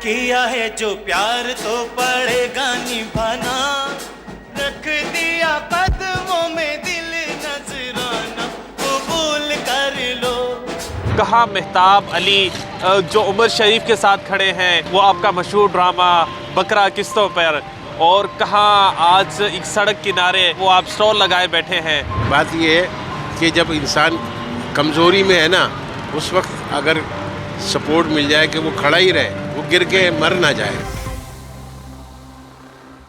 किया है जो प्यार तो पड़ेगा निभाना, रख दिया कदमों में दिल नजराना, कबूल कर लो। कहा मेहताब अली जो उमर शरीफ के साथ खड़े हैं, वो आपका मशहूर ड्रामा बकरा किस्तों पर, और कहाँ आज एक सड़क किनारे वो आप स्टॉल लगाए बैठे हैं। बात ये है कि जब इंसान कमज़ोरी में है ना, उस वक्त अगर सपोर्ट मिल जाए कि वो खड़ा ही रहे, वो गिर के मर ना जाए।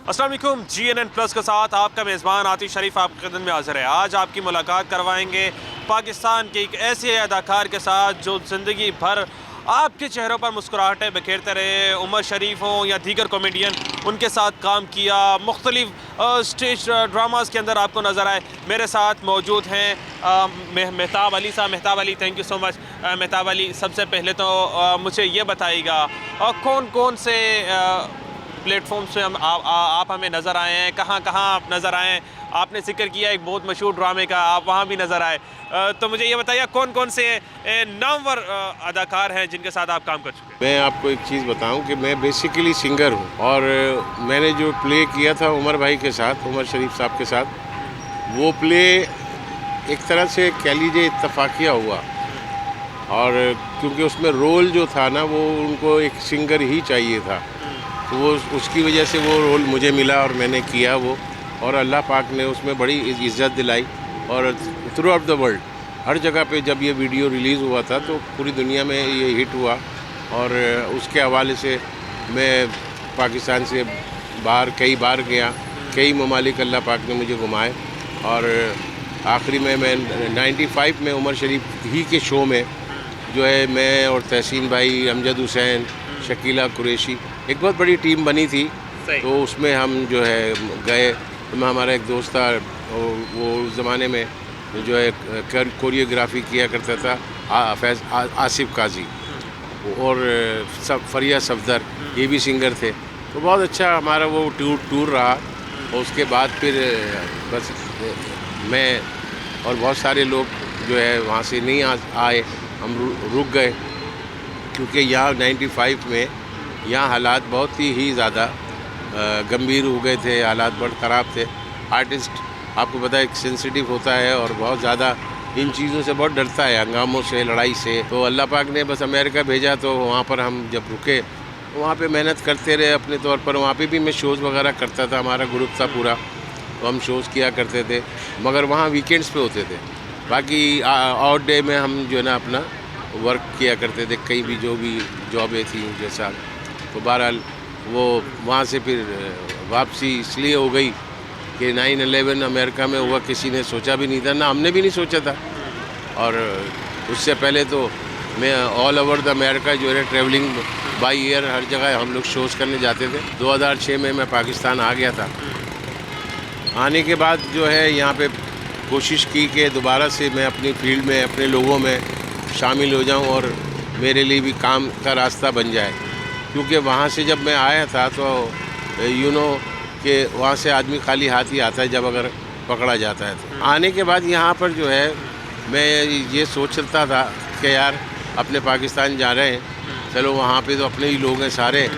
अस्सलाम वालेकुम, GNN प्लस के साथ आपका मेज़बान आतिश शरीफ आपके खिदमत में हाज़िर है। आज आपकी मुलाकात करवाएंगे पाकिस्तान के एक ऐसे अदाकार के साथ जो ज़िंदगी भर आपके चेहरों पर मुस्कुराहटें बिखेरते रहे। उमर शरीफ हों या दीगर कॉमेडियन, उनके साथ काम किया, मुख्तलिफ स्टेज ड्रामास के अंदर आपको नज़र आए। मेरे साथ मौजूद हैं मेहताब अली साहब। Mehtab Ali, thank you so much. Mehtab Ali, सबसे पहले तो मुझे ये बताइएगा कौन कौन से प्लेटफॉर्म से आप हमें नज़र आए हैं, कहाँ कहाँ आप नज़र आए हैं। आपने जिक्र किया एक बहुत मशहूर ड्रामे का, आप वहाँ भी नज़र आए, तो मुझे ये बताइए कौन कौन से नामवर अदाकार हैं जिनके साथ आप काम कर चुके हैं। मैं आपको एक चीज़ बताऊं कि मैं बेसिकली सिंगर हूं, और मैंने जो प्ले किया था उमर भाई के साथ, उमर शरीफ साहब के साथ, वो प्ले एक तरह से कह लीजिए इत्तफाकिया हुआ। और क्योंकि उसमें रोल जो था ना, वो उनको एक सिंगर ही चाहिए था, तो वो उसकी वजह से वो रोल मुझे मिला और मैंने किया वो। और अल्लाह पाक ने उसमें बड़ी इज़्ज़त दिलाई, और थ्रू आउट द वर्ल्ड हर जगह पे जब ये वीडियो रिलीज़ हुआ था तो पूरी दुनिया में ये हिट हुआ। और उसके हवाले से मैं पाकिस्तान से बाहर कई बार गया, कई ममालिक अल्लाह पाक ने मुझे घुमाए। और आखिरी में मैं 95 में उमर शरीफ ही के शो में जो है, मैं और तहसीन भाई, अमजद हुसैन, शकीला कुरैशी, एक बहुत बड़ी टीम बनी थी। तो उसमें हम जो है गए, तो मैं, हमारा एक दोस्त था, वो उस ज़माने में जो है कोरियोग्राफी किया करता था, फैज़ आसिफ काजी, और फरिया सफदर, ये भी सिंगर थे। तो बहुत अच्छा हमारा वो टूर रहा। और उसके बाद फिर बस मैं और बहुत सारे लोग जो है वहाँ से नहीं आए, हम रुक गए, क्योंकि यहाँ 95 में यहाँ हालात बहुत ही ज़्यादा गंभीर हो गए थे, हालात बहुत ख़राब थे। आर्टिस्ट आपको पता है सेंसिटिव होता है और बहुत ज़्यादा इन चीज़ों से बहुत डरता है, हंगामों से, लड़ाई से। तो अल्लाह पाक ने बस अमेरिका भेजा, तो वहाँ पर हम जब रुके, वहाँ पे मेहनत करते रहे अपने तौर पर। वहाँ पे भी मैं शोज़ वगैरह करता था, हमारा ग्रुप था पूरा, तो हम शोज़ किया करते थे, मगर वहाँ वीकेंड्स पे होते थे। बाकी आउट डे में हम जो है ना अपना वर्क किया करते थे, कहीं भी जो भी जॉबें थी जैसा। तो बहरहाल वो वहाँ से फिर वापसी इसलिए हो गई कि 9/11 अमेरिका में हुआ, किसी ने सोचा भी नहीं था, ना हमने भी नहीं सोचा था। और उससे पहले तो मैं ऑल ओवर द अमेरिका जो है ट्रैवलिंग बाय एयर हर जगह हम लोग शोज़ करने जाते थे। 2006 में मैं पाकिस्तान आ गया था। आने के बाद जो है यहाँ पे कोशिश की कि दोबारा से मैं अपनी फील्ड में, अपने लोगों में शामिल हो जाऊँ और मेरे लिए भी काम का रास्ता बन जाए। क्योंकि वहाँ से जब मैं आया था तो कि वहाँ से आदमी खाली हाथ ही आता है जब अगर पकड़ा जाता है। तो आने के बाद यहाँ पर जो है मैं ये सोचता था कि यार अपने पाकिस्तान जा रहे हैं, चलो वहाँ पे तो अपने ही लोग हैं सारे,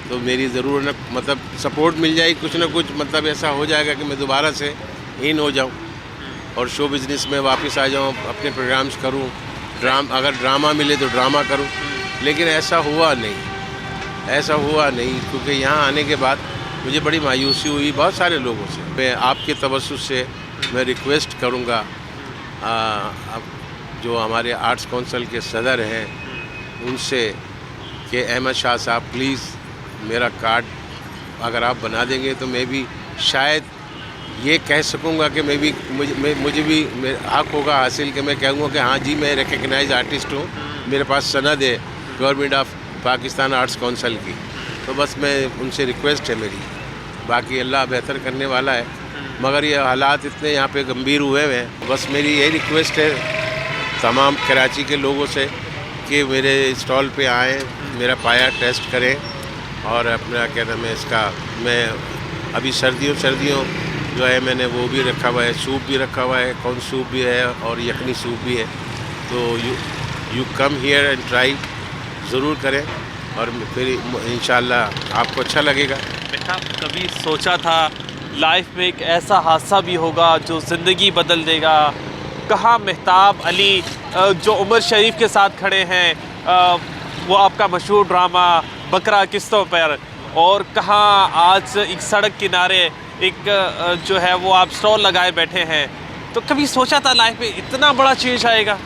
तो मेरी ज़रूर न मतलब सपोर्ट मिल जाएगी, कुछ ना कुछ मतलब ऐसा हो जाएगा कि मैं दोबारा से इन हो जाऊँ और शो बिज़नेस में वापस आ जाऊँ, अपने प्रोग्राम्स करूँ, अगर ड्रामा मिले तो ड्रामा करूँ। लेकिन ऐसा हुआ नहीं, क्योंकि यहाँ आने के बाद मुझे बड़ी मायूसी हुई बहुत सारे लोगों से। मैं आपके तवज्जुह से मैं रिक्वेस्ट करूँगा जो हमारे आर्ट्स काउंसिल के सदर हैं उनसे कि अहमद शाह साहब प्लीज़ मेरा कार्ड अगर आप बना देंगे तो मैं भी शायद ये कह सकूँगा कि मुझे भी हक़ होगा हासिल कि मैं कहूँगा कि हाँ जी मैं रिकग्नाइज आर्टिस्ट हूँ, मेरे पास सनद है government of Pakistan arts council की। तो बस मैं उनसे रिक्वेस्ट है मेरी, बाकी अल्लाह बेहतर करने वाला है, मगर ये हालात इतने यहाँ पे गंभीर हुए हैं। बस मेरी यही रिक्वेस्ट है तमाम कराची के लोगों से कि मेरे स्टॉल पे आएँ, मेरा पाया टेस्ट करें, और अपना क्या नाम है इसका, मैं अभी सर्दियों जो है मैंने वो भी रखा हुआ है, सूप भी रखा हुआ है, कॉर्न सूप भी है और यखनी सूप भी है। तो you come here and try ज़रूर करें। और फिर इंशाल्लाह आपको अच्छा लगेगा। बेटा, कभी सोचा था लाइफ में एक ऐसा हादसा भी होगा जो ज़िंदगी बदल देगा? कहाँ मेहताब अली जो उमर शरीफ के साथ खड़े हैं, वो आपका मशहूर ड्रामा बकरा किस्तों पर, और कहाँ आज एक सड़क किनारे एक जो है वो आप स्टॉल लगाए बैठे हैं। तो कभी सोचा था लाइफ में इतना बड़ा चेंज आएगा?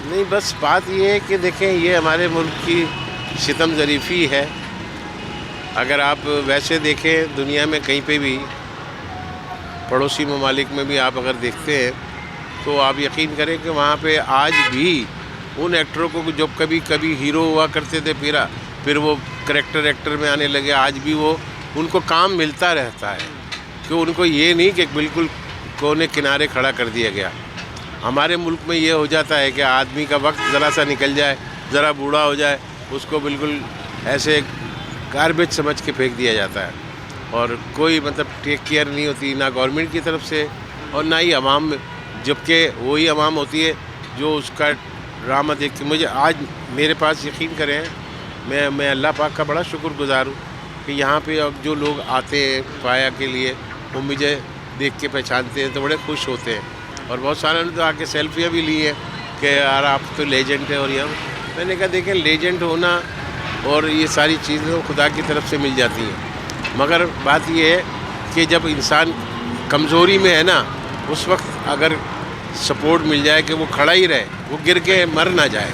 नहीं, बस बात ये है कि देखें, ये हमारे मुल्क की सितम ज़रीफ़ी है। अगर आप वैसे देखें दुनिया में कहीं पे भी, पड़ोसी ममालिक में भी आप अगर देखते हैं तो आप यकीन करें कि वहाँ पे आज भी उन एक्टरों को जो कभी कभी हीरो हुआ करते थे, फिर वो करैक्टर एक्टर में आने लगे, आज भी वो उनको काम मिलता रहता है कि उनको ये नहीं कि बिल्कुल कोने किनारे खड़ा कर दिया गया। हमारे मुल्क में ये हो जाता है कि आदमी का वक्त ज़रा सा निकल जाए, ज़रा बूढ़ा हो जाए, उसको बिल्कुल ऐसे गार्बेज समझ के फेंक दिया जाता है और कोई मतलब टेक केयर नहीं होती, ना गवर्नमेंट की तरफ से और ना ही अवाम में, जबकि वही अवाम होती है जो उसका ड्रामा देख के। मुझे आज मेरे पास यकीन करें, मैं अल्लाह पाक का बड़ा शुक्रगुज़ार हूँ कि यहाँ पे अब जो लोग आते हैं पाया के लिए, वो मुझे देख के पहचानते हैं तो बड़े खुश होते हैं। और बहुत सारे ने तो आके सेल्फियाँ भी ली हैं कि यार आप तो लेजेंड है। और यह मैंने कहा देखें, लेजेंड होना और ये सारी चीज़ें खुदा की तरफ से मिल जाती हैं, मगर बात ये है कि जब इंसान कमज़ोरी में है ना, उस वक्त अगर सपोर्ट मिल जाए कि वो खड़ा ही रहे, वो गिर के मर ना जाए।